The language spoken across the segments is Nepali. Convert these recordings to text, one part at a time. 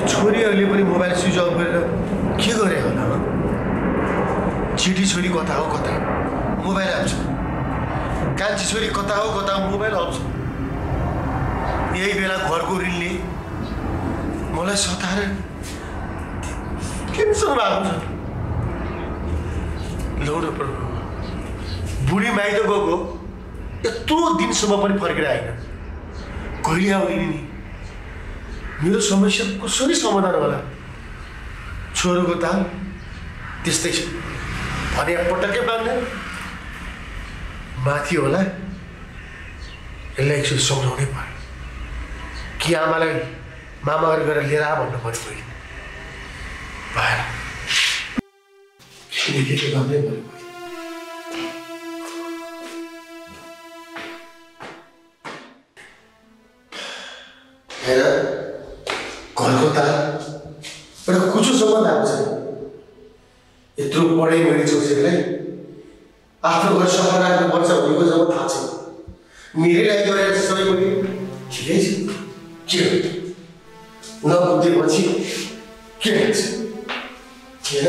छोरीहरूले पनि मोबाइल स्विच अफ गरेर के गरे होला? चिठी छोरी कता हो कता मोबाइल आउँछ, कान्छी छोरी कता हो कता मोबाइल आउँछ। यही बेला घरको ऋणले मलाई सताएर टेन्सन भएको छ। लौ न प्रभु, बुढी माइत गएको यत्रो दिनसम्म पनि फर्केर आइन, कहिले आउने नि? मेरो समस्या कसरी समाधान होला? छोरोको ताल त्यस्तै छ, भने पटक्कै माग्दैन। माथि होला, यसलाई एकचोटि सम्झाउनै पर्यो कि आमालाई मामा गरेर लिएर आ भन्नु पर्यो। मैले भएर के गर्नै पर्यो। हेर, घरको ताल एउटा कुचोसम्म आएको छ। यत्रो पढाइ मैले छोरीलाई आफ्नो घर सफा राख्नुपर्छ भनेको जब थाहा छ, मेरै लागि गरेर सबै पनि ठिकै छ। के हो नबुझेपछि के हुन्छ? हेर,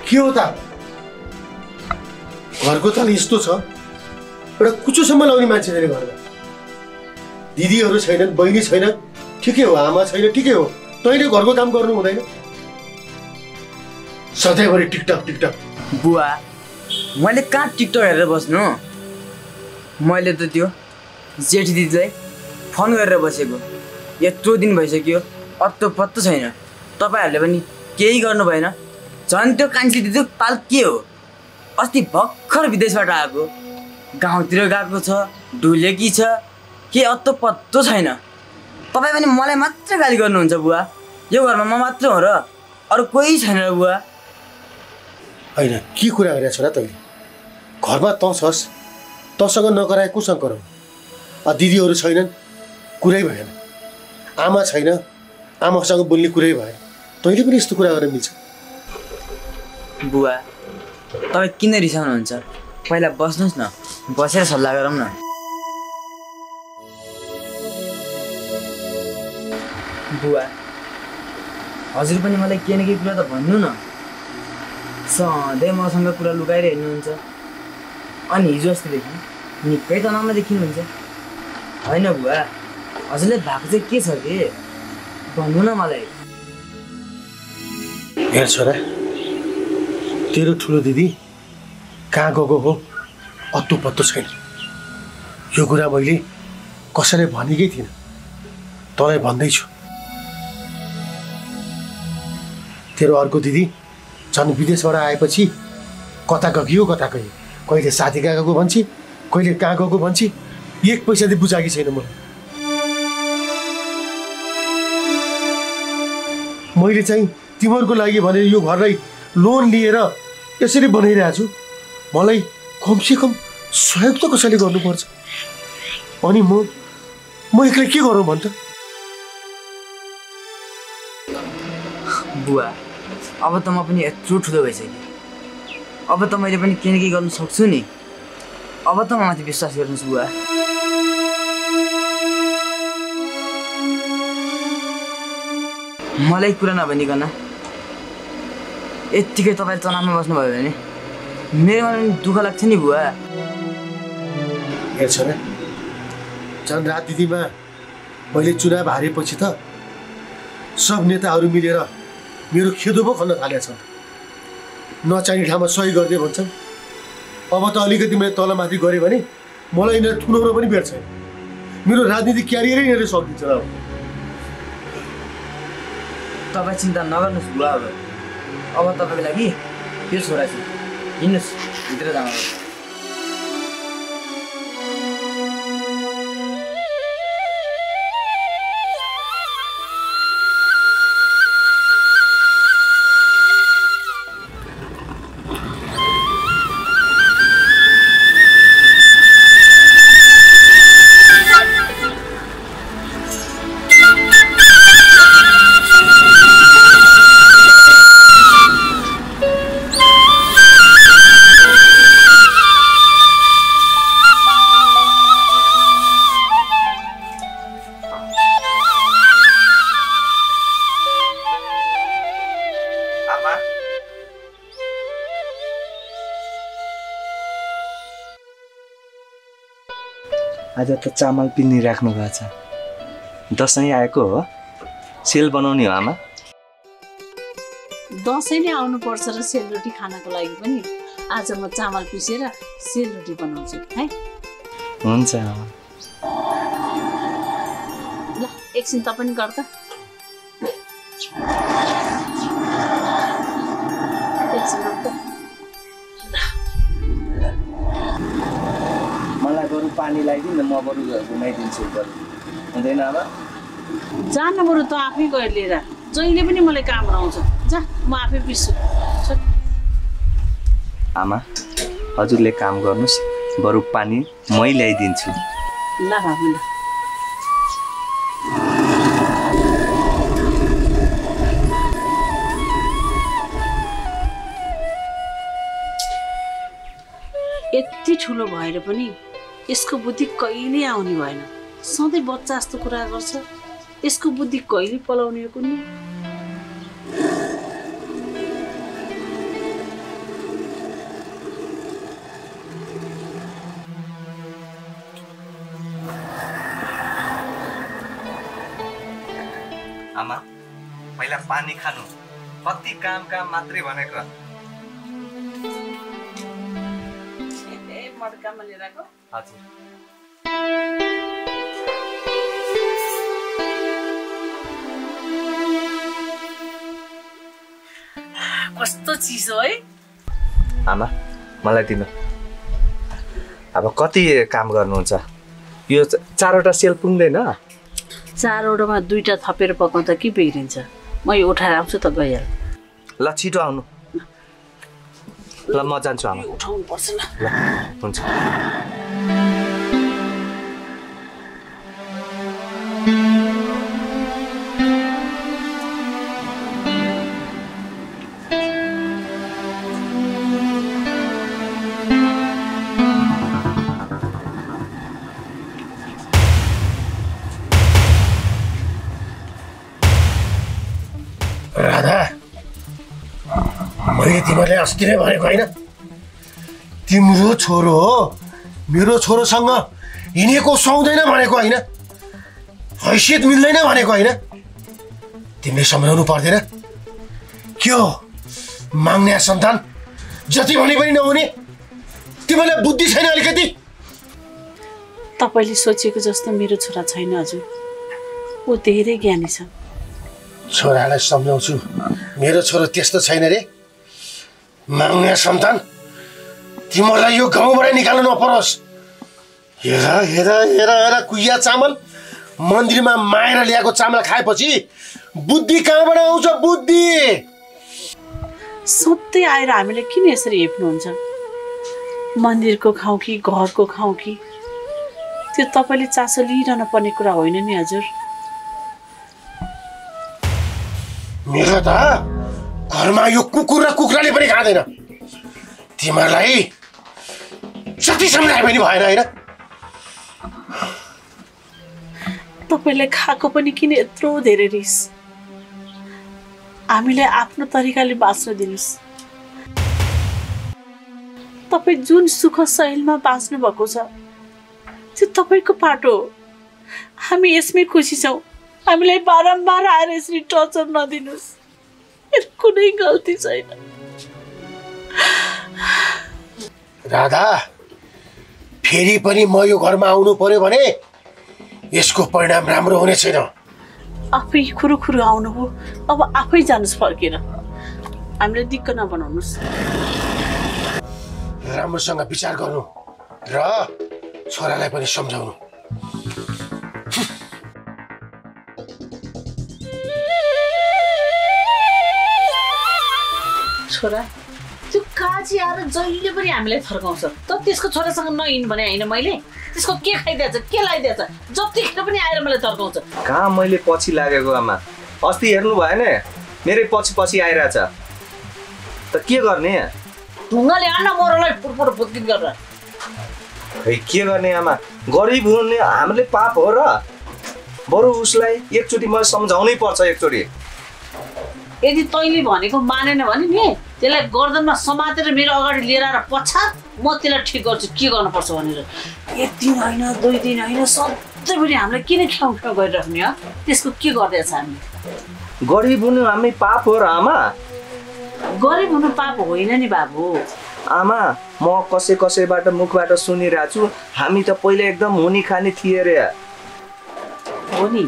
के हो त? घरको ताल यस्तो छ, एउटा कुचोसम्म लाउने मान्छे छैन घरमा। दिदीहरू छैनन्, बहिनी छैन, ठिकै हो, आमा छैन, ठिकै हो। तैँले घरको काम गर्नु हुँदैन, सधैँभरि टिकटक टिकटक। बुवा, मैले कहाँ टिकटक हेरेर बस्नु? मैले त त्यो जेठी दिदीलाई फोन गरेर बसेको, यत्रो दिन भइसक्यो, अत्तो पत्तो छैन। तपाईँहरूले पनि केही गर्नु भएन। झन् त्यो कान्छी दिदी ताल के हो? अस्ति भर्खर विदेशबाट आएको, गाउँतिर गएको छ, ढुलेकी छ, के अत्तो पत्तो छैन। तपाईँ पनि मलाई मात्र गाली गर्नुहुन्छ बुवा। यो घरमा म मात्र हो र अरू कोही छैन र बुवा। होइन, के कुरा गरेको छ र तैँले? घरमा तँ छस्, तँसँग नगराए कोसँग गरौँ? दिदीहरू छैनन्, कुरै भएन। आमा छैन, आमासँग बोल्ने कुरै भएन। तैँले पनि यस्तो कुरा गरेर मिल्छ? बुवा, तपाईँ किन रिसाउनुहुन्छ? पहिला बस्नुहोस् न, बसेर सल्लाह गरौँ न। बुवा, हजुर पनि मलाई केही न केही कुरा त भन्नु न। सधैँ मसँग कुरा लुकाएर हिँड्नुहुन्छ, अनि हिजो अस्तिदेखि निकै तनावमा देखिनुहुन्छ। होइन बुवा, हजुरले भएको चाहिँ के छ कि भन्नु न मलाई। हेर छोरा, तेरो ठुलो दिदी कहाँ गएको हो अत्तो पत्तो छैन। यो कुरा मैले कसैलाई भनेकै थिइनँ, तँलाई भन्दैछु। तेरो अर्को दिदी झन् विदेशबाट आएपछि कता गयो कता गयो, कहिले साथी कहाँ गएको भन्छ, कहिले कहाँ गएको भन्छ। एक पैसा चाहिँ बुझाएकी छैन मैले चाहिँ तिमीहरूको लागि भनेर यो घरलाई लोन लिएर यसरी बनाइरहेको छु। मलाई कमसेकम सहयोग त कसैले गर्नुपर्छ। अनि म एक्लै के गरौँ भन् त? बुवा, अब त म पनि यत्रो ठुलो भइसकेँ, अब त मैले पनि केही न केही गर्नु सक्छु नि। अब त म माथि विश्वास गर्नुहोस् बुवा। मलाई कुरा नभनिकन यत्तिकै तपाईँले तनावमा बस्नुभयो भने मेरो पनि दुःख लाग्छ नि बुवा। हेर्छ न, झन् राजनीतिमा मैले चुनाव हारेपछि त सब नेताहरू मिलेर मेरो खेदो पो खन्न थालेका छन्। नचाहिने ठाउँमा सही गरिदिए भन्छन्। अब त अलिकति मैले तलमाथि गरेँ भने मलाई यिनीहरू थुनाउन पनि बेर छैन। मेरो राजनीतिक क्यारियरै यिनीहरूले सकिदिन्छ र। तपाईँ चिन्ता नगर्नुहोस् बुवा। अब तपाईँको लागि यो छोरा छ, हिँड्नुहोस् भित्र जानु। आज त चामल पिन्नी राख्नु भएको छ। दसैँ आएको हो, सेल बनाउने हो आमा। दसैँ नै आउनुपर्छ र सेलरोटी खानको लागि पनि आज म चामल पिसेर सेलरोटी बनाउँछु है। हुन्छ आमा। ल एकछिन त पनि गर त। मलाई बरु पानी लगाइदिनु न, म बरु घुमाइदिन्छु बरु, हुँदैन आमा? जान बरु त आफै गएर लिएर, जहिले पनि मलाई काम आउँछ। जा म आफै पिस्छु। आमा हजुरले काम गर्नुहोस्, बरु पानी मै ल्याइदिन्छु। ल बाबु ल। यति ठुलो भएर पनि यसको बुद्धि कहिले आउने भएन। सधैँ बच्चा जस्तो कुरा गर्छ। यसको बुद्धि कहिले पलाउने हो कुन्नी? आमा पहिला पानी खानु, कति काम मात्रै भनेको। मडकामा लिएर आएको? हजुर। कस्तो चिसो है आमा, मलाई दिनु। अब कति काम गर्नुहुन्छ? यो 4वटा सेल पुग्दैन? 4वटामा 2टा थपेर पकाउँदा के बिग्रिन्छ? म यो उठाएर आउँछु त गइहाल। ल छिटो आउनु। ल म जान्छु आमा। उठाउनु पर्छ ल। ल हुन्छ। राधा, मैले तिमीलाई अस्ति नै भनेको होइन, तिम्रो छोरो हो, मेरो छोरोसँग हिँडेको सुहाउँदैन भनेको होइन, हैसियत मिल्दैन भनेको होइन। तिमीले सम्झाउनु पर्दैन? के हो माग्ने सन्तान, जति भने पनि नहुने? तिमीलाई बुद्धि छैन अलिकति? तपाईँले सोचेको जस्तो मेरो छोरा छैन हजुर। ऊ धेरै ज्ञानी छ। छोरालाई सम्झाउँछु, मेरो छोरो त्यस्तो छैन रे। माग्ने सन्तान, तिमीलाई यो गाउँबाट निकाल्नु नपरोस्। हेर हेर हेर हेर कुहिया चामल, मन्दिरमा माएर ल्याएको चामल खाएपछि बुद्धि कहाँबाट आउँछ? बुद्धि सधैँ आएर हामीले किन यसरी हेप्नुहुन्छ? मन्दिरको खाउँ कि घरको खाउँ कि, त्यो तपाईँले चासो लिइरहनु पर्ने कुरा होइन नि हजुर। मेरो त घरमा यो कुकुर र कुखुराले पनि खाँदैन। तिमीहरूलाई जति सम्झाए पनि भएन होइन? तपाईँले खाएको पनि किन यत्रो धेरै रिस? हामीलाई आफ्नो तरिकाले बाँच्न दिनुहोस्। तपाईँ जुन सुख शैलीमा बाँच्नु भएको छ त्यो तपाईँको पाटो हो। हामी यसमै खुसी छौँ। हामीलाई बारम्बार आएर यसरी टर्चर नदिनुहोस्। मेरो कुनै गल्ती छैन। राधा, फेरि पनि म यो घरमा आउनु पर्यो भने यसको परिणाम राम्रो हुने छैन। आफै खुरुखुरु आउनुभयो, अब आफै जानुहोस् फर्केर। हामीलाई दिक्क नबनाउनुहोस्। राम्रोसँग विचार गर्नु र छोरालाई पनि सम्झाउनु। छोरा त्यो काजी आएर जहिले पनि हामीलाई थर्काउँछ। त त्यसको छोरासँग नहिँड भने होइन मैले? त्यसको के खाइदिएछ, के लगाइदिएछ? जतिखेर पनि आएर मलाई थर्काउँछ। कहाँ मैले पछि लागेको आमा? अस्ति हेर्नु भएन, मेरै पछि पछि आइरहेछ त के गर्ने? ढुङ्गाले आन्न मोरलाई फुटफुट फुटकिट गरेर। खै के गर्ने आमा, गरिब हुने हामीले पाप हो र? बरु उसलाई एकचोटि मलाई सम्झाउनै पर्छ। एकचोटि यदि तैँले भनेको मानेन भने नि त्यसलाई गर्दनमा समातेर मेरो अगाडि लिएर आएर पछार म त्यसलाई ठिक गर्छु के गर्नुपर्छ भनेर। एक दिन होइन 2 दिन होइन सधैँभरि हामीलाई किन ख्याउ ख्याउ गरिराख्ने हो? त्यसको के गर्दैछ हामी? गरिब हुनु हामी पाप हो र आमा? गरिब हुनु पाप होइन नि बाबु। आमा म कसैबाट मुखबाट सुनिरहेको छु हामी त पहिला एकदम हुनी खाने थिए रे। हो नि,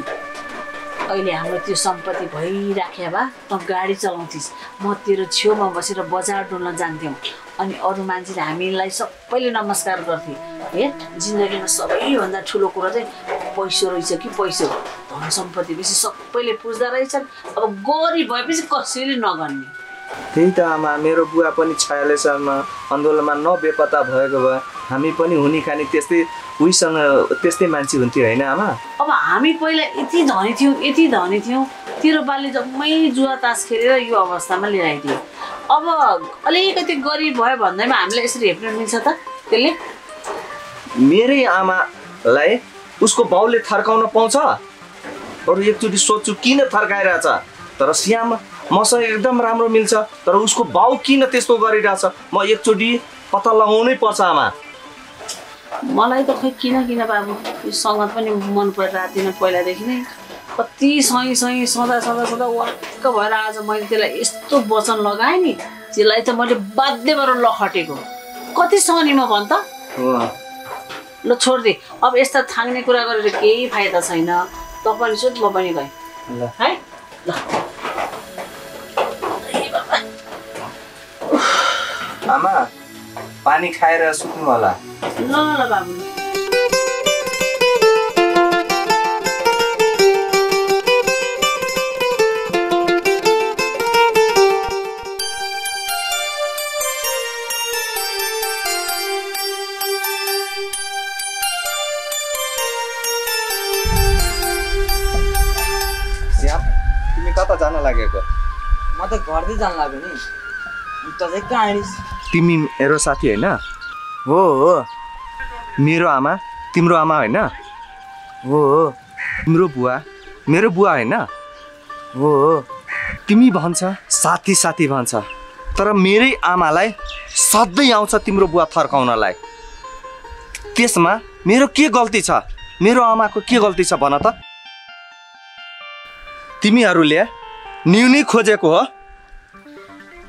अहिले हाम्रो त्यो सम्पत्ति भइराख्या भए त गाडी चलाउँथिस्, म तेरो छेउमा बसेर बजार डुल्न जान्थ्यौँ अनि अरू मान्छेले हामीलाई सबैले नमस्कार गर्थे। हेर जिन्दगीमा सबैभन्दा ठुलो कुरा चाहिँ पैसो रहेछ कि पैसो, धन सम्पत्ति बेसी सबैले पुज्दा रहेछन्। अब गरिब भएपछि कसैले नगर्ने। त्यही त आमा, मेरो बुवा पनि 46 सालमा आन्दोलनमा नबेपत्ता भएको भए हामी पनि हुनी खाने उहीसँग त्यस्तै मान्छे हुन्थ्यो होइन आमा? अब हामी पहिला यति धनी थियौँ, तेरो बाले जम्मै जुवा तास खेलेर यो अवस्थामा ल्याइदियो। अब अलिकति गरिब भयो भन्दैमा हामीलाई यसरी हेप्न मिल्छ त? त्यसले मेरै आमालाई उसको बाउले थर्काउन पाउँछ? अरू एकचोटि सोध्छु किन थर्काइरहेछ? तर श्याम मसँग एकदम राम्रो मिल्छ, तर उसको बाउ किन त्यस्तो गरिरहेछ? म एकचोटि पत्ता लगाउनै पर्छ आमा। मलाई त खै किन बाबु, यो सङ्गत पनि मन परिरहेको थिएन पहिलादेखि नै। कति सधैँ वाक्क भएर आज मैले त्यसलाई यस्तो वचन लगाएँ नि, त्यसलाई त मैले बाध्य भएर लखटेको। कति सहनीमा भन् त? ल छोडिदे, अब यस्ता थाङ्ने कुरा गरेर केही फाइदा छैन। त पनि सोध, म पनि गएँ है। ल आमा पानी खाएर सुत्नु होला। ल बाबु। श्याम तिमी कता जान लागेको? म त घरदै जान लाग्यो नि। त चाहिँ कहाँ हिँडिस्? तिमी मेरो साथी होइन? हो मेरो आमा तिम्रो आमा होइन? हो तिम्रो बुवा मेरो बुवा होइन? हो तिमी भन्छ साथी भन्छ, तर मेरै आमालाई सधैँ आउँछ तिम्रो बुवा थर्काउनलाई। त्यसमा मेरो के गल्ती छ? मेरो आमाको के गल्ती छ भन त? तिमीहरूले न्युनै खोजेको हो?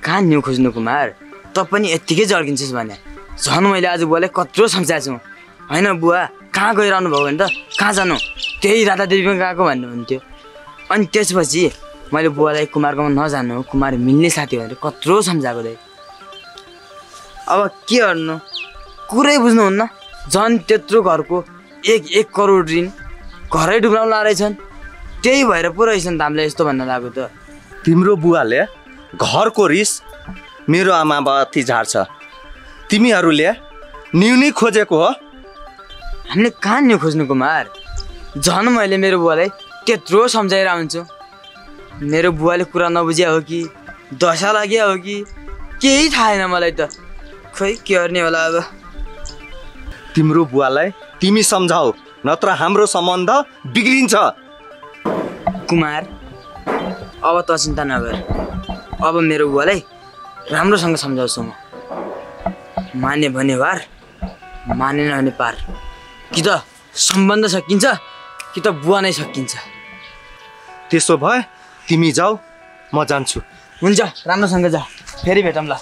कहाँ न्यु खोज्नु कुमार, त पनि यत्तिकै जड्किन्छस् भने। झन् मैले आज बुवालाई कत्रो सम्झाएको छु, होइन बुवा कहाँ गइरहनु भयो भने त कहाँ जानु, त्यही राधादेवीमा गएको भन्नुहुन्थ्यो। अनि त्यसपछि मैले बुवालाई कुमारकोमा नजानु, कुमार मिल्ने साथी भनेर कत्रो सम्झाएको थिएँ। अब के गर्नु, कुरै बुझ्नुहुन्न। झन् त्यत्रो घरको 1 करोड ऋण घरै डुब्राउला रहेछन्, त्यही भएर पो रहेछन् त हामीलाई यस्तो भन्न लाग्यो त। तिम्रो बुवाले घरको रिस मेरो आमामाथि झार्छ, तिमीहरूले न्युनै खोजेको हो? हामीले कहाँ न्यु खोज्नु कुमार, झन् मैले मेरो बुवालाई त्यत्रो सम्झाएर आउँछु। मेरो बुवाले कुरा नबुझ्या हो कि दशा लाग्या हो कि केही थाहा छैन मलाई त। खै के गर्ने होला अब। तिम्रो बुवालाई तिमी सम्झाऊ, नत्र हाम्रो सम्बन्ध बिग्रिन्छ। कुमार अब त चिन्ता नगर, अब मेरो बुवालाई राम्रोसँग सम्झाउँछु म। माने भने वार, मानेन भने पार। कि त सम्बन्ध सकिन्छ कि त बुवा नै सकिन्छ। त्यसो भए तिमी जाऊ, म जान्छु। हुन्छ, राम्रोसँग जा, फेरि भेटौँ ल।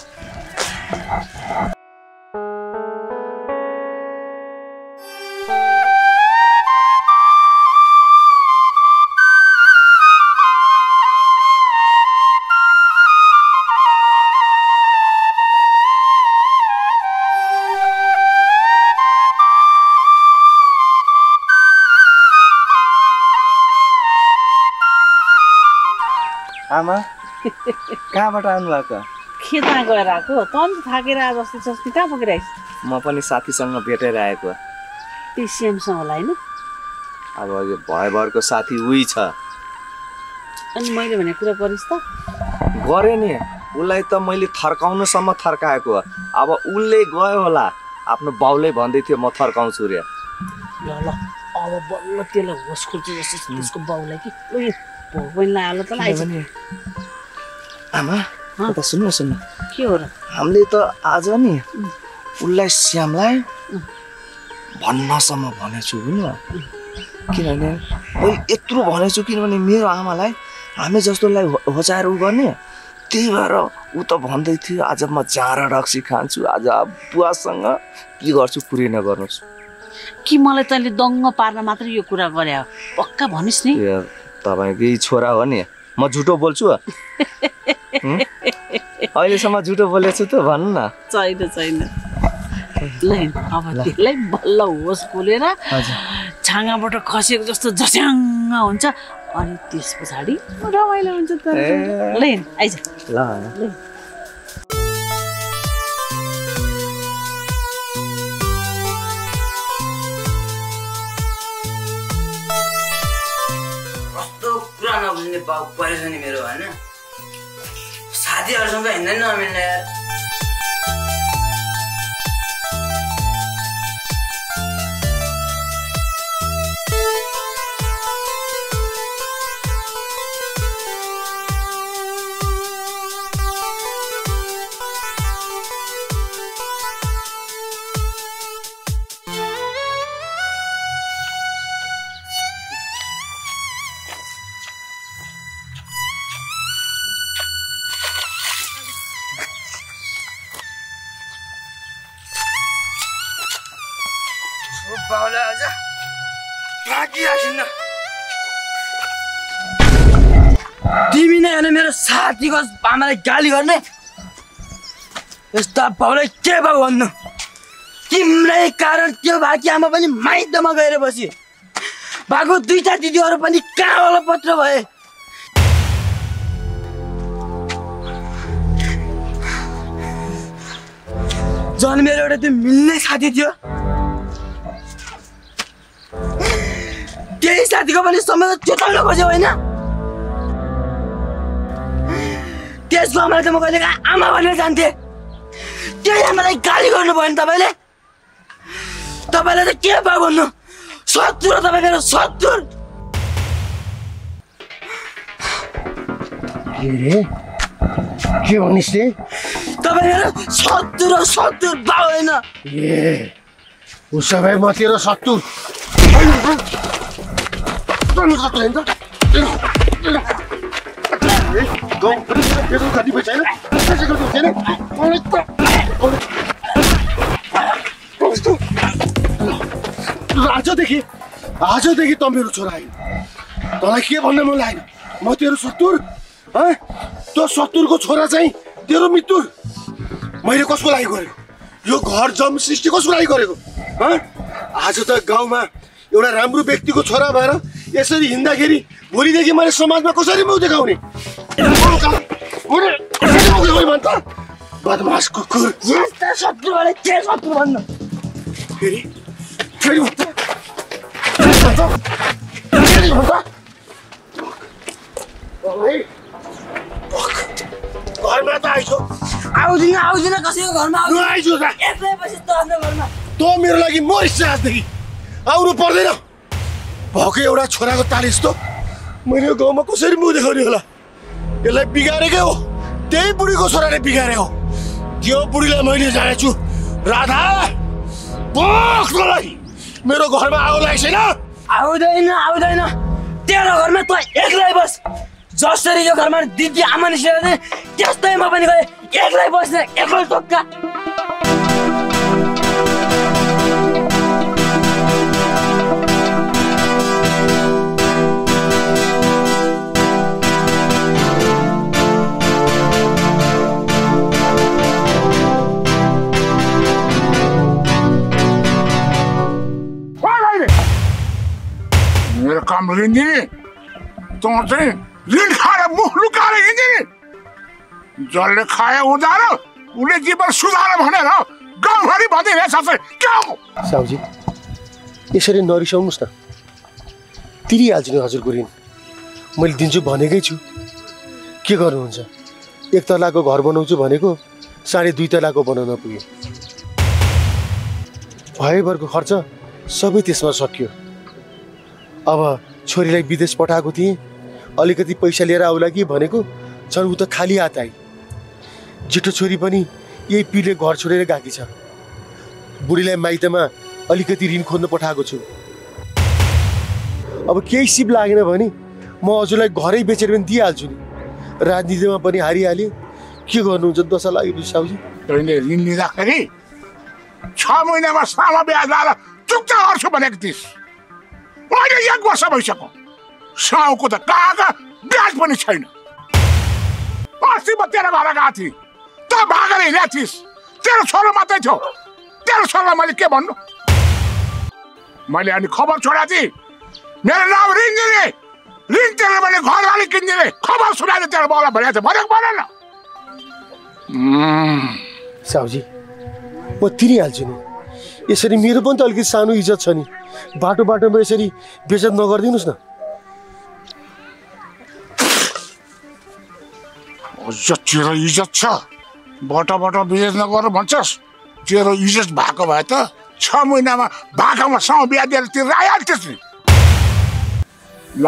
आमा कहाँबाट आउनुभएको? खेतमा गएर आएको। त पनि थाकेर आज अस्ति कहाँ पुगेर आइस्? म पनि साथीसँग भेटेर आएको। त्यो सेमसँग होला होइन? अब यो भयभरको साथी उही छ। अनि मैले भनेको कुरा गरिस् त? गरेँ नि, उसलाई त मैले थर्काउनुसम्म थर्काएको। अब उसले गयो होला, आफ्नो बाउले भन्दै थियो म थर्काउँछु रे। ल अब बल्ल त्यसलाई होस खोल्छु जस्तो त्यसको बाउलाई कि भोक पनि लाग्यो त लाग्यो। आमा यता सुन्नु। के हो र? हामीले त आज नि उसलाई श्यामलाई भन्नसम्म भनेछु होइन किनभने मैले यत्रो भनेछु किनभने मेरो आमालाई हामी जस्तोलाई होचाएर उ गर्ने त्यही भएर ऊ त भन्दै थियो आज म जाँड रक्सी खान्छु आज बुवासँग के गर्छु कुरै नगर्नुहोस् कि मलाई तैँले दङ्ग पार्न मात्र यो कुरा गरे हो पक्का भनिस् नि तपाईँकै छोरा हो नि म झुटो बोल्छु अहिलेसम्म झुटो बोलेछु त भन्नु न छैन ल अब त्यसलाई बल्ल होस खोलेर छाँगाबाट खसेको जस्तो झस्याङ्ग हुन्छ अनि त्यस पछाडि रमाइलो हुन्छ त ल आइज ल नबुझ्ने बाउ परेछ नि मेरो होइन साथीहरूसँग हिँड्दै नमिल्ने यार बाउलाई अझ राखिराखिन्न तिमी नै होइन मेरो साथीको आमालाई गाली गर्ने यस्ता बाउलाई के बाउ भन्नु तिम्रै कारण त्यो भाकी आमा पनि माइतमा गएर बसी भएको दुईटा दिदीहरू पनि कहाँ होला पत्र भए जन्मेर एउटा त्यो मिल्ने साथी थियो त्यही साथीको पनि समय चुताउन खोज्यो होइन त्यसको आमालाई त म कहिले आमा भनेर जान्थेँ त्यही आमालाई गाली गर्नुभयो नि तपाईँलाई त के भयो भन्नु शत्रु हो तपाईँ मेरो शत्रु के भनिस् नि तपाईँ मेरो शत्रु बाउ होइन उसो भए म तेरो शत्रु आजदेखि त मेरो छोरा आयो तँलाई के भन्न मन लागेन म तेरो शत्रुर त्यो शत्रुको छोरा चाहिँ तेरो मित्र मैले कसको लागि गरेको यो घर जम सृष्टि कसको लागि गरेको आज त गाउँमा एउटा राम्रो व्यक्तिको छोरा भएर यसरी हिँड्दाखेरि भोलिदेखि मैले समाजमा कसरी मुख देखाउने बदमास कुकुर शत्रुलाई के शत्रु भन्नु फेरि घरमा त आइसो आउँदिन कसैको घरमा आइसो एक्लै बसिस् त आफ्नो घरमा त मेरो लागि मरिस आजदेखि आउनु पर्दैन भएको एउटा छोराको तालिस त मैले यो गाउँमा कसरी मुख देखाउने होला यसलाई बिगारेकै हो त्यही बुढीको छोराले बिगारे हो त्यो बुढीलाई मैले जानेछु राधा बोक्नलाई मेरो घरमा आउ लागेको छैन आउँदैन तेरो घरमा त एक्लै बस जसरी यो घरमा दिदी आमा निस्केर त्यस्तै म पनि गएँ एक्लै बस्ने एक्लै टोक्का मेरो काम लिँदिने तँ चाहिँ ऋण खाएर मुख लुकाएर हिँड्दिने जसले खाए उधार उसले जीवन सुधार भनेर गाउँभरि भनिरहेछ क्या हो साउजी यसरी नरिसाउनुहोस् न तिरिहाल्छु नि हजुरको ऋण मैले दिन्छु भनेकै छु के गर्नुहुन्छ 1 तलाको घर बनाउँछु भनेको 2.5 तलाको बनाउन पुग्यो भएभरको खर्च सबै त्यसमा सकियो अब छोरीलाई विदेश पठाएको थिएँ अलिकति पैसा लिएर आउला कि भनेको झन् उ त खाली हात आइ जेठो छोरी पनि यही पिरले घर छोडेर गएकी छ बुढीलाई माइतमा अलिकति ऋण खोज्न पठाएको छु। अब केही सिप लागेन भने म हजुरलाई घरै बेचेर पनि दिइहाल्छु नि। राजनीतिमा पनि हारिहालेँ, के गर्नुहुन्छ दशा लाग्यो साउजी। तैँले ऋण लिँदाखेरि 6 महिनामा सानो ब्याज लाएर चुक्ता गर्छु भनेको थिइस्। अहिले 1 वर्ष भइसक्यो, साउको त कहाँ ब्याज पनि छैन। अस्ति म तेरो घर गएको थिएँ, त भागेर हिँडेको थिइस्। तेरो छोरो मात्रै थियो। तेरो छोरोलाई मैले के भन्नु? मैले अनि खबर छोडेको थिएँ, मेरो नाम ऋण दिने, ऋण तिरेर मैले घरवाली किनिदिने खबर सुनाएर तेरो बाउलाई भनेको थिएँ, भनेको भनेन? साउजी म तिरिहाल्छु नि। यसरी मेरो पनि त अलिकति सानो इज्जत छ नि। बाटो बाटोमा यसरी बेइज्जत नगरिदिनुहोस् न। तेरो इज्जत छ, बाटो बिजनेस नगर भन्छस्। तेरो इज्जत भएको भए त 6 महिनामा भाकामा साउ बिहा दिएर तिरेर आइहाल्थ्यस् नि। ल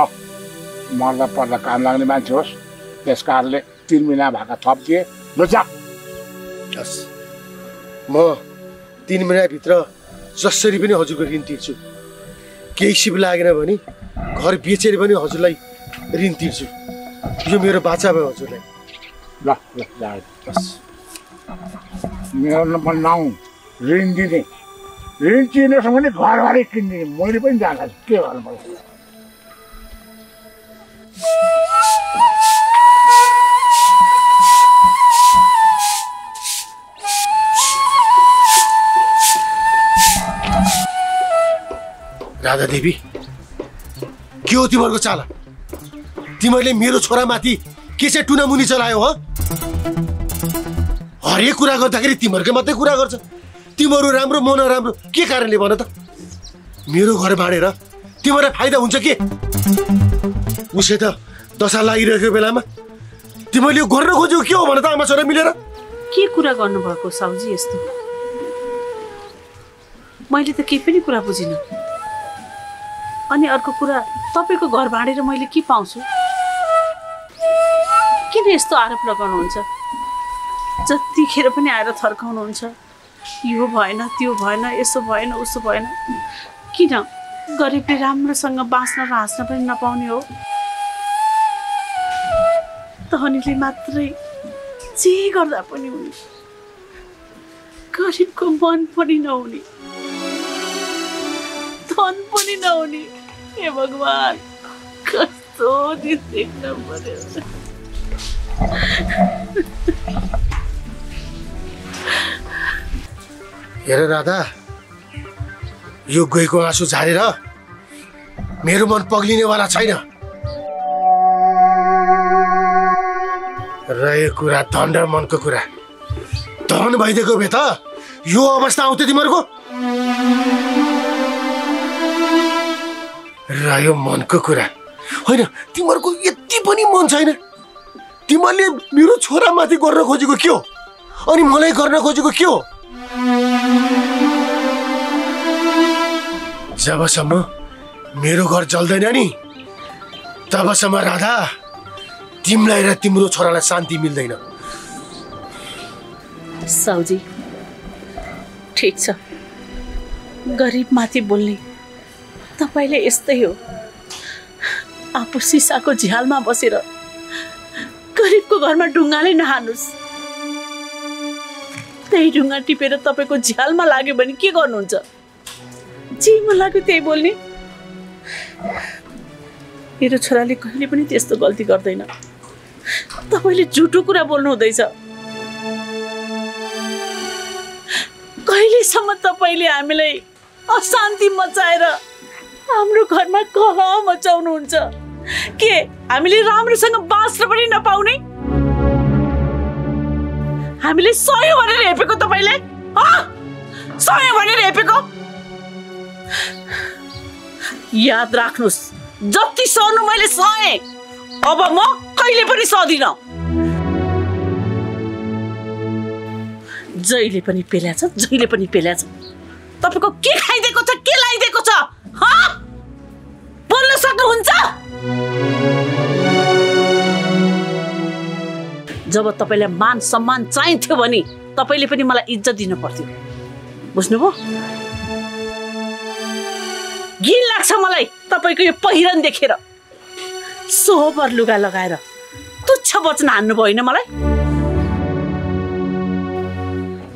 मर्दा पर्दा काम लाग्ने मान्छे होस्, त्यस कारणले 3 महिना भाका थप दिए। ल जा। हस्, म 3 महिनाभित्र जसरी पनि हजुरको ऋण तिर्छु। केही सिप लागेन भने घर बेचेर पनि हजुरलाई ऋण तिर्छु। यो मेरो बाचा भयो हजुरलाई। ल ल जा। मेरो नाउँ ऋण दिने, ऋण तिर्नेछ भने घरबाटै किनिदिने। मैले पनि जाँदा के गर्नु पर्छ? राधा देवी, के हो तिमीहरूको चाला? तिमीहरूले मेरो छोरामाथि के चाहिँ टुनामुनी चलायो हो? हरेक कुरा गर्दाखेरि तिमीहरूकै मात्रै कुरा गर्छ। तिमीहरू राम्रो म नराम्रो के कारणले भन त? मेरो घर बाँडेर तिमीहरूलाई फाइदा हुन्छ के? उसै त दशा लागिरहेको बेलामा तिमीहरूले यो गर्न खोजेको के हो भन त? आमा छोरा मिलेर के कुरा गर्नुभएको साउजी यस्तो? मैले त केही पनि कुरा बुझिनँ। अनि अर्को कुरा, तपाईँको घर भाँडेर मैले के पाउँछु? किन यस्तो आरोप लगाउनुहुन्छ? जतिखेर पनि आएर थर्काउनुहुन्छ, यो भएन त्यो भएन, यसो भएन उसो भएन। किन गरिबले राम्रोसँग बाँच्न र हाँस्न पनि नपाउने हो? धनीले मात्रै जे गर्दा पनि हुने, गरिबको मन पनि नहुने, धन पनि नहुने। हे भगवान्, कस्तो दिन देख्न पर्यो। हेर राधा, यो गएको आँसु झारेर मेरो मन पग्लिनेवाला छैन। रह्यो कुरा धन र मनको कुरा। धन भइदिएको भए त यो अवस्था आउँथ्यो तिमीहरूको? रह्यो मनको कुरा, होइन तिमीहरूको यति पनि मन छैन। तिमीहरूले मेरो छोरामाथि गर्न खोजेको के हो? अनि मलाई गर्न खोजेको के हो? जबसम्म मेरो घर जल्दैन नि तबसम्म राधा तिमीलाई र तिम्रो छोरालाई शान्ति मिल्दैन। साउजी ठिक छ, गरिब माथि बोल्ने तपाईँले यस्तै हो। आफू सिसाको झ्यालमा बसेर गरिबको घरमा ढुङ्गाले नहाल्नुहोस्। त्यही ढुङ्गा टिपेर तपाईँको झ्यालमा लाग्यो भने के गर्नुहुन्छ? जे मन लाग्यो त्यही बोल्ने। मेरो छोराले कहिले पनि त्यस्तो गल्ती गर्दैन। तपाईँले झुटो कुरा बोल्नु हुँदैछ। कहिलेसम्म तपाईँले हामीलाई अशान्ति मचाएर हाम्रो घरमा कलह मचाउनुहुन्छ? के हामीले राम्रोसँग बाँच्न पनि नपाउने? हामीले सही भनेर हेपेको तपाईँले? सही भनेर हेपेको? याद राख्नुहोस्, जति सहनु मैले सहे, अब म कहिले पनि सहदिन। जहिले पनि पेल्याछ, जहिले पनि पेल्याछ। तपाईँको के खाइदिएको छ, के लाइदिएको छ? बोल्न सक्नुहुन्छ? जब तपाईँलाई मान सम्मान चाहिन्थ्यो भने तपाईँले पनि मलाई इज्जत दिनु पर्थ्यो। बुझ्नुभयो? घिन लाग्छ मलाई तपाईँको यो पहिरन देखेर। सोहोबर लुगा लगाएर तुच्छ वचन हान्नुभयो होइन मलाई?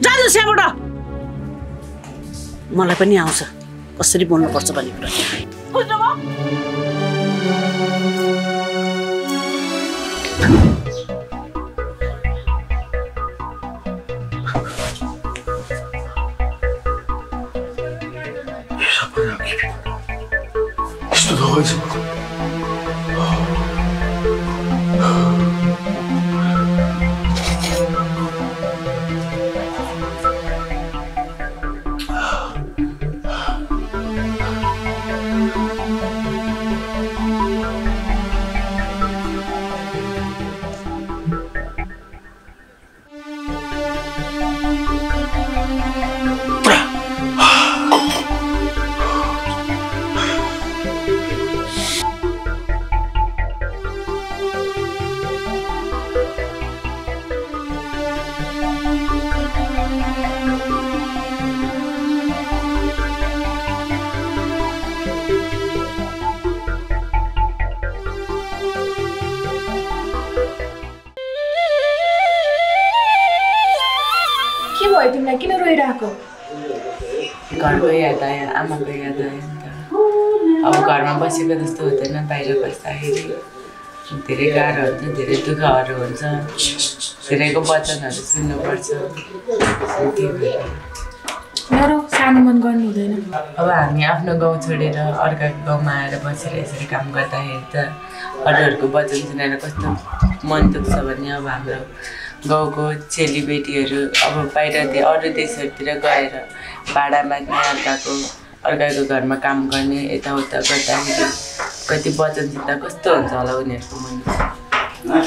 जानुहोस् यहाँबाट। मलाई पनि आउँछ कसरी बोल्नुपर्छ भन्ने कुरा। बुझ्नुभयो? तिमीलाई किन रोइरहेको? घरको याद आयो, आमाको याद आयो नि त। अब घरमा बसेको जस्तो हुँदैन, बाहिर बस्दाखेरि धेरै गाह्रो हुन्छ, धेरै दुःखहरू हुन्छ, धेरैको वचनहरू सुन्नुपर्छ। त्यही भएर नरो सानो मन गर्नु हुँदैन। अब हामी आफ्नो गाउँ छोडेर अर्काको गाउँमा आएर बसेर यसरी काम गर्दाखेरि त अरूहरूको वचन सुनेर कस्तो मन दुख्छ भने अब हाम्रो गाउँको चेलीबेटीहरू अब बाहिर अरू देशहरूतिर गएर भाडा माग्ने, अर्काको घरमा काम गर्ने, यताउता गर्दाखेरि कति वचन चिन्ता कस्तो हुन्छ होला उनीहरूको मनमा।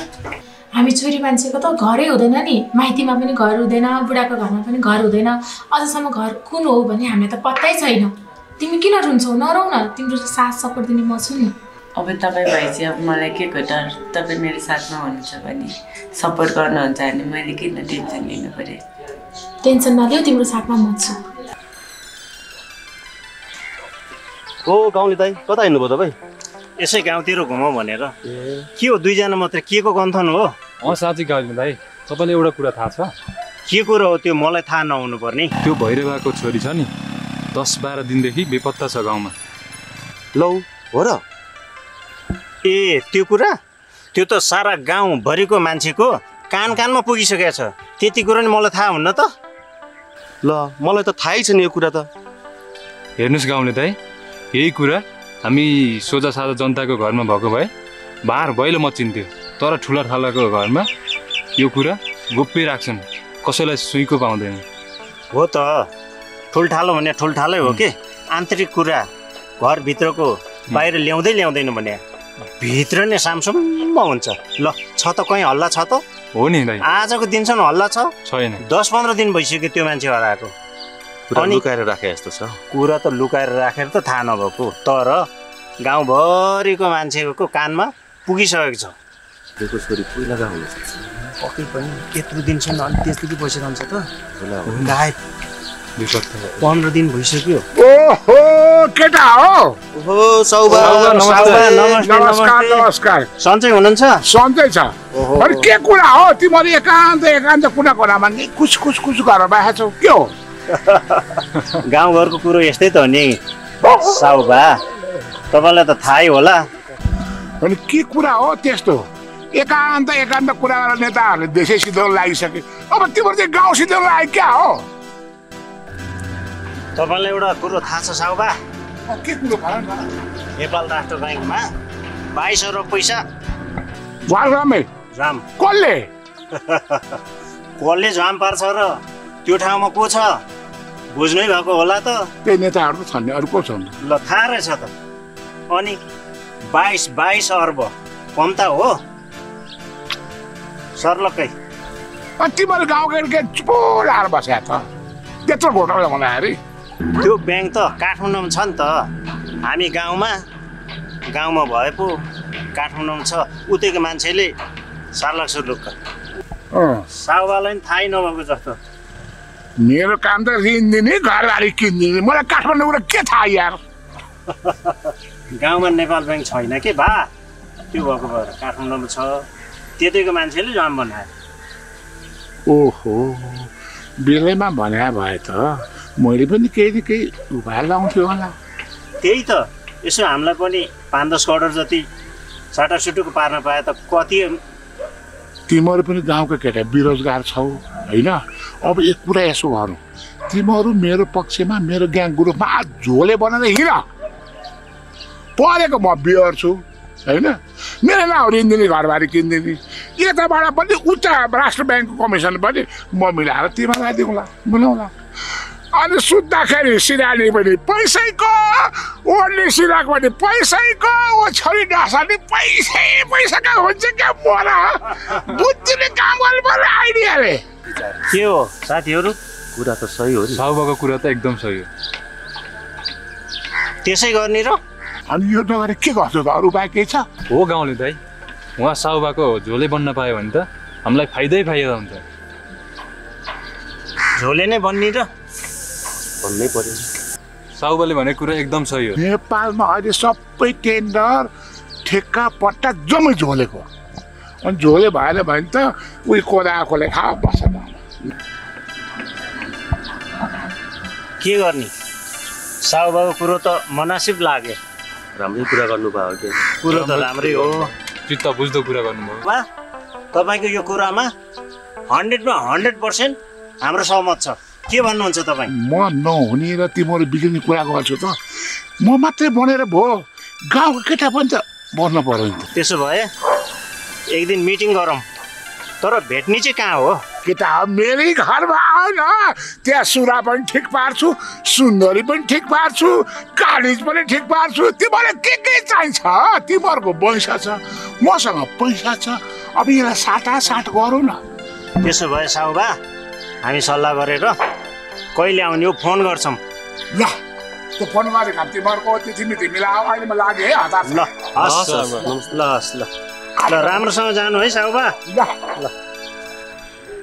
हामी छोरी मान्छेको त घरै हुँदैन नि, माइतीमा पनि घर हुँदैन, बुढाको घरमा पनि घर हुँदैन। अझसम्म घर कुन हो भने हामीलाई त पत्तै छैन। तिमी किन रुन्छौ? नरौ न, तिम्रो साथ सपोर्ट दिने म छु नि। अब तपाईँ भएपछि अब मलाई के को डर? तपाईँ मेरो साथमा हुनुहुन्छ भने, सपोर्ट गर्नुहुन्छ भने मैले किन टेन्सन लिनु पऱ्यो? टेन्सन नलिऊ, तिम्रो साथमा म छु। हो गाउँले दाइ, कता हिँड्नुभयो तपाईँ? यसै गाउँतिर घुमौँ भनेर। के हो दुईजना मात्रै, के को गन्थन हो? साँच्चै गाउँले दाइ, तपाईँलाई एउटा कुरा थाहा छ? के कुरो हो त्यो? मलाई थाहा नहुनु पर्ने। त्यो भैरवाको छोरी छ नि, 10-12 दिनदेखि बेपत्ता छ गाउँमा। लौ हो र? ए त्यो कुरा? त्यो त सारा गाउँभरिको मान्छेको कान कानमा पुगिसकेको छ। त्यति कुरो नि मलाई थाहा हुन्न त? ल मलाई त थाहै छैन यो कुरा त। हेर्नुहोस् गाउँले दाइ, यही कुरा हामी सोझा साझा जनताको घरमा भएको भए बार भैलो मचिन्थ्यो। तर ठुला ठालाको घरमा यो कुरा गोप्य राख्छन्, कसैलाई सुइको पाउँदैन। हो त, ठुल्ठालो भने ठुल्ठालै हो कि। आन्तरिक कुरा घरभित्रको बाहिर ल्याउँदैन भने भित्र नै सामसुम्म हुन्छ। ल छ त, कहीँ हल्ला छ त? हो नि दाइ, आजको दिनसम्म हल्ला छ? छैन। 10-15 दिन भइसक्यो त्यो मान्छे हराएको। अनि लुकाएर राखे जस्तो छ। कुरा त लुकाएर राखेर त थाहा नभएको, तर गाउँभरिको मान्छेको कानमा पुगिसकेको छ। त्यसको छोरी पहिला गाउँ हुन सक्छ। पक्कै पनि त्यत्रो दिनसम्म अनि त्यसदेखि बसिरहन्छ त? गायब। 15 दिन भइसक्यो। ओहो केटा हो? ओहो सौबा, नमस्कार। सन्चै हुनुहुन्छ? सन्चै छ। अनि के कुरा हो? तिमीहरू एकान्त कुरा भने कुछ गरेर बाहेको छौ, के हो? गाउँघरको कुरो यस्तै त हो नि साउबा, तपाईँलाई त थाहै होला। अनि के कुरा हो त्यस्तो? एकान्त कुरा गरेर नेताहरूले देशै सिधो लागिसके, अब तिम्रो चाहिँ गाउँ सिधो लाग्यो क्या हो? तपाईँलाई एउटा कुरो थाहा छ साउबा? के कुरो भन न? नेपाल राष्ट्र ब्याङ्कमा 22 अरब पैसा जाम। कसले जाम पार्छ र? त्यो ठाउँमा को छ? बुझ्नै भएको होला त? त्यही नेताहरू त छन्, अरू को छन्? ल थाहा रहेछ त। अनि 22 अर्ब कम त हो सर्लक्कै। अनि तिमीहरू गाउँको के चुपो लाएर बस्या त? त्यत्रो घोटाला हुँदाखेरि त्यो ब्याङ्क त काठमाडौँमा छ नि त। हामी गाउँमा भए पो काठमाडौँमा छ। उतैको मान्छेले सार्लक सुर्लुक्क। साउबालाई पनि थाहै नभएको जस्तो। मेरो काम त ऋण दिने घरबारी किनिदिने मलाई काठमाडौँबाट के थाहा यार गाउँमा नेपाल ब्याङ्क छैन के बा त्यो भएको भएर काठमाडौँमा छ त्यतैको मान्छेले जम बनायो ओहो बेलैमा भने भए त मैले पनि केही न केही उपाय लाउँथ्यो होला त्यही त यसो हामीलाई पनि 5-10 करोड जति साटासुटुको पार्न पाए त कति तिमीहरू पनि गाउँका केटा बेरोजगार छौ होइन अब एक कुरा यसो गरौँ तिमीहरू मेरो पक्षमा मेरो ग्याङ ग्रुपमा झोले बनाएर हिँड परेको म बियर छु होइन मेरो नाउँ ऋण दिने घरबारी किनिदिने यताबाट पनि उच्च राष्ट्र ब्याङ्कको कमिसन पनि म मिलाएर तिमीहरूलाई दिउँला मिलाउँला अनि सुत्दाखेरि सिरानी पनि पैसैको ओर्ने सिराक पनि पैसैको ओ छोरी डाँसाले पैसाको हुन्छ क्या मोरा बुझ्ने काम गर्नु पर्यो आइडियाले के हो साथीहरू कुरा त सही हो नि साउबाको कुरा त एकदम सही हो त्यसै गर्ने र अनि यो नगरे के गर्छु त अरू उपाय केही छ हो गाउँले दाइ उहाँ साउबाको झोले बन्न पायो भने त हामीलाई फाइदै फाइदा हुन्छ झोले नै बन्ने र भन्नै पर्यो साउबाले भनेको कुरा एकदम सही हो नेपालमा अहिले सबै टेन्डर ठेक्का पट्टा जम्मै झोलेको अनि झोले भएन भने त उयो कोदाकोले खा बस्छ के गर्ने साउबाको कुरो त मनासिब लाग्यो राम्रै कुरा गर्नु भयो के कुरो त राम्रै हो चित्त बुझ्दो कुरा गर्नुभयो बा तपाईँको यो कुरामा 100मा 100% हाम्रो सहमत छ के भन्नुहुन्छ तपाईँ म नहुने र तिमीहरू बिग्रिने कुरा गर्छु त म मात्रै बनेर भयो गाउँको केटा पनि त बन्न पर्यो नि त्यसो भए एक दिन मिटिङ गरौँ तर भेट्ने चाहिँ कहाँ हो केटा मेरै घरमा आऊ न त्यहाँ सुरा पनि ठिक पार्छु सुन्दरी पनि ठिक पार्छु कालिज पनि ठिक पार्छु तिमीलाई के चाहिन्छ तिमीहरूको पैसा छ मसँग पैसा छ अब यसलाई साटासाट गरौँ न त्यसो भए साउबा हामी सल्लाह गरेर कहिले आउने हो फोन गर्छौँ ल त्यो फोन गरेको तिमीहरूको तिथि मिलाऊ अहिले म लागेँ है हतार ल हस् ल राम्रोसँग जानु है साउबा ल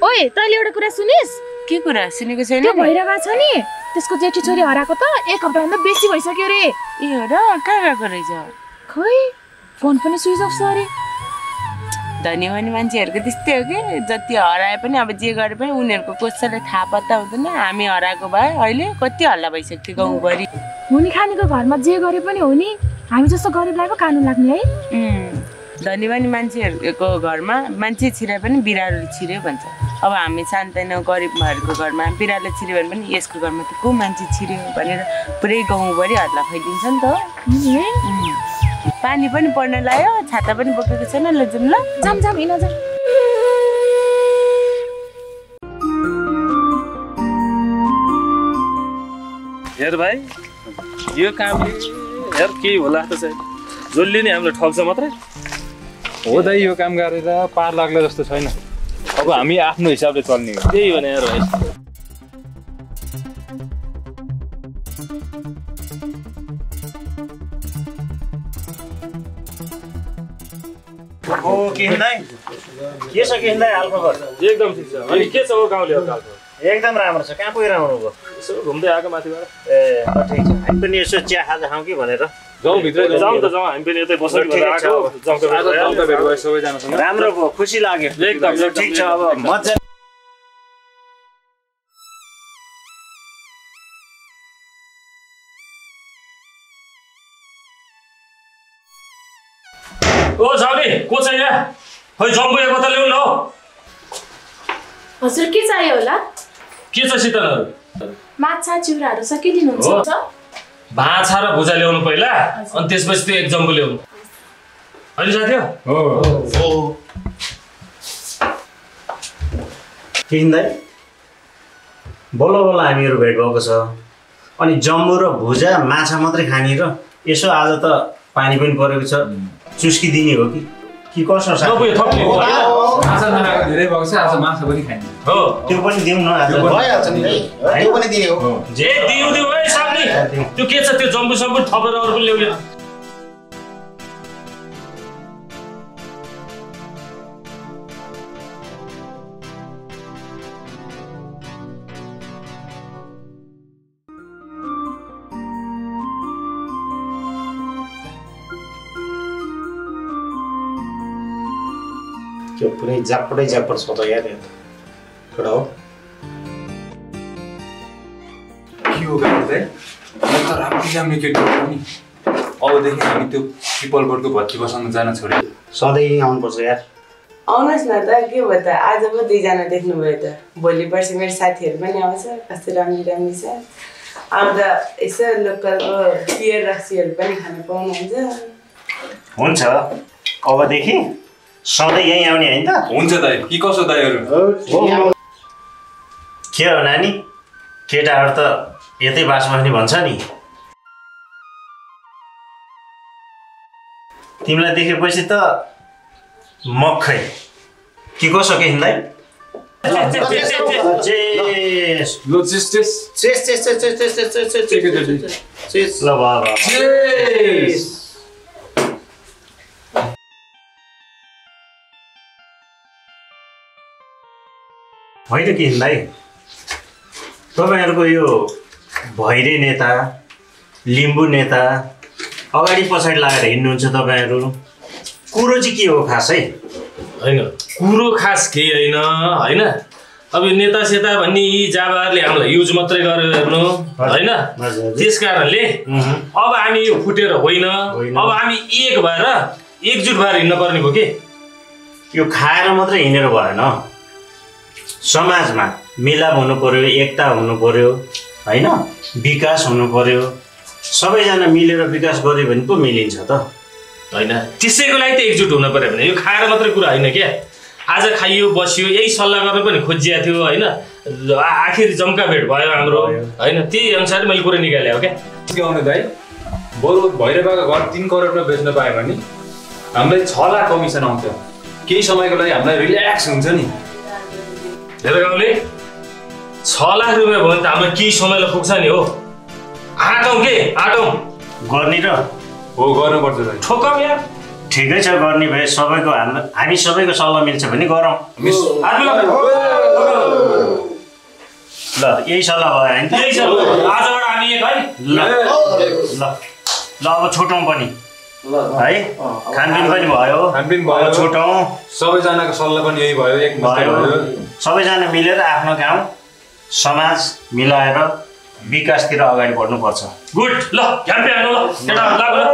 ओए तैँले एउटा कुरा सुनिस् के कुरा सुनेको छैन त्यो भैरवा छ नि त्यसको जेठी छोरी हराएको त 1 हप्ताभन्दा बेसी भइसक्यो रे ए हो र कहाँ गएको रहेछ खै फोन पनि स्विच अफ छ अरे धनीवानी मान्छेहरूको त्यस्तै हो कि जति हराए पनि अब जे गरे पनि उनीहरूको कसैलाई थाहा पत्ता हुँदैन हामी हराएको भए अहिले कति हल्ला भइसक्थ्यो गाउँभरि हुने खानेको घरमा जे गरे पनि हो नि हामी जस्तो गरिबलाई पो कानुन लाग्ने है धनीवानी मान्छेहरूको घरमा मान्छे छिराए पनि बिरालो छिर्यो भन्छ अब हामी सानोतिनो गरिबहरूको घरमा बिरालो छिर्यो भने पनि यसको घरमा त को मान्छे छिर्यो भनेर पुरै गाउँभरि हल्ला फैलिन्छ नि त पानी पनि पर्न लाग्यो छाता पनि बोकेको छैन ल जाउँ ल जाम हिँड जाम हेर भाइ यो कामले हेर केही होला त चाहिँ जसले नै हामीलाई ठग्छ मात्रै हो दाइ यो काम गरेर पार लाग्ला जस्तो छैन अब हामी आफ्नो हिसाबले चल्ने हो त्यही भने यार भाइ ओ किन्दै के छ किन्दै हालखबर एकदम ठिक छ अनि के छ हो गाउँले हालखबर एकदम राम्रो छ कहाँ पुगेर आउनुभयो यसो घुम्दै आएको माथिबाट ए ठिक छ हामी पनि यसो चिया खाजा खाउँ कि भनेर गाउँभित्रै जाउँ त जाउँ हामी पनि यतै बसेर आएको भेट भयो सबैजनासँग राम्रो भयो खुसी लाग्यो एकदम ठिक छ अब मजा ओ जाउनी को छ यहाँ खै जम्बु एक बोतल ल्याउनु हो हजुर के चाहियो होला के छ शीतलहरु माछा चिउराहरु सकिदिनुहुन्छ भाछा र भुजा ल्याउनु पहिला अनि त्यसपछि त्यो एक जम्बु ल्याउनु अनि साथी हो किन्दै बल्ल बल्ल हामीहरू भेट भएको छ अनि जम्बु र भुजा माछा मात्रै खाने र यसो आज त पानी पनि परेको छ चुस्की दिने हो कि कसो छ माछा नखाएको धेरै भएको छ आज माछा पनि खाइन्छ हो त्यो पनि दिउँ न आज भइहाल्छ नि त्यो पनि दिने हो जे दिउ है साथी त्यो के छ त्यो जम्बु सम्बु थपेर अरु पनि ल्याउले त्यो पुरै जापटै जापट छ त यार एउटा हो के हो गाउँदै म त राम्रो केटी हो नि अबदेखि हामी त्यो पिपलबोर्डको भत्कीकोसँग जान छोड्यो सधैँ आउनुपर्छ यार आउनुहोस् न त के भयो त आज पो 2 जना देख्नुभयो त भोलि पर्सि मेरो साथीहरू पनि आउँछ कस्तो राम्रो राम्रो छ आउँदा यसो लोकलको बियर रक्सीहरू पनि खान पाउनुहुन्छ हुन्छ अबदेखि सधैँ यहीँ आउने होइन त हुन्छ दाइ के कसो दाइहरू के हो नानी केटाहरू त यतै बास बस्ने भन्छ नि तिमीलाई देखेपछि त मक्खै के कसो के हिँड्दै ल होइन के हिँड्दै तपाईँहरूको यो भैरे नेता लिम्बू नेता अगाडि पछाडि लागेर हिँड्नुहुन्छ तपाईँहरू कुरो चाहिँ के हो खास है होइन कुरो खास केही होइन अब यो नेता सेता भन्ने यी जाबाहरूले हामीलाई युज मात्रै गरेर हेर्नु होइन त्यस कारणले अब हामी यो फुटेर होइन अब हामी एक भएर एकजुट भएर हिँड्न पर्ने भयो के यो खाएर मात्रै हिँडेर भएन समाजमा मिलाप हुनु पर्यो एकता हुनु पर्यो होइन विकास हुनु पर्यो सबैजना मिलेर विकास गर्यो भने पो मिलिन्छ त होइन त्यसैको लागि त एकजुट हुन पर्यो भने यो खाएर मात्रै कुरा होइन क्या आज खाइयो बसियो यही सल्लाह गर्न पनि खोजिया थियो होइन आखिर जम्का भेट भयो हाम्रो होइन त्यही अनुसार मैले कुरा निकाले हो क्या के आउने दाइ बरु भैरवाको घर 3 करोडमा बेच्न पायो भने हामीलाई 6 लाख कमिसन आउँछ केही समयको लागि हामीलाई रिल्याक्स हुन्छ नि हेर गाउँले 6 लाख रुपियाँ भयो भने त हामीलाई केही समयलाई पुग्छ नि हो आटौँ के आटौँ गर्ने र हो गर्नुपर्छ दाइ ठोकौँ यार ठिकै छ गर्ने भए सबैको हामी सबैको सल्लाह मिल्छ भने गरौँ ल यही सल्लाह भयो होइन यही सल्लाह आजबाट हामी एक है ल अब छुटौँ पनि है खानपिन पनि भयो खानपिन भयो छुटौँ सबैजनाको सल्लाह पनि यही भयो एक भयो सबैजना मिलेर आफ्नो गाउँ समाज मिलाएर विकासतिर अगाडि बढ्नुपर्छ गुड ल झ्याम्पे हाल्नु ल केटा लाग्नु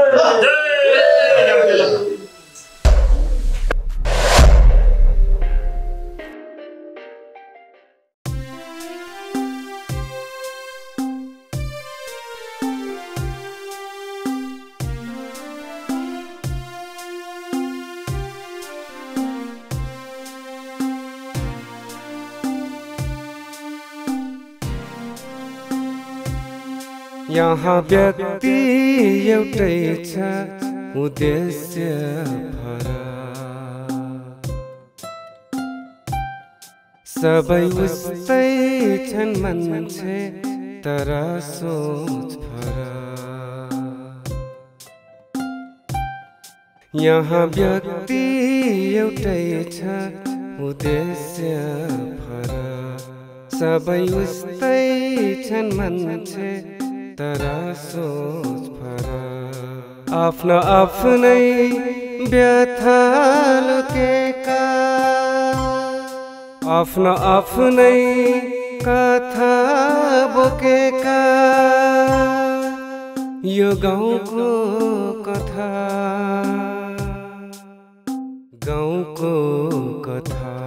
यहाँ व्यक्ति एउटै छ उद्देश्य फरक सबै उस्तै छन् मान्छे तर सोच फरक यहाँ व्यक्ति एउटै छ उद्देश्य फरक सबै उस्तै छन् मान्छे तर सोच फरक आफ्नो आफ्नै व्यथा लुकेका आफ्नो आफ्नै कथा बोकेका यो गाउँको कथा गाउँको कथा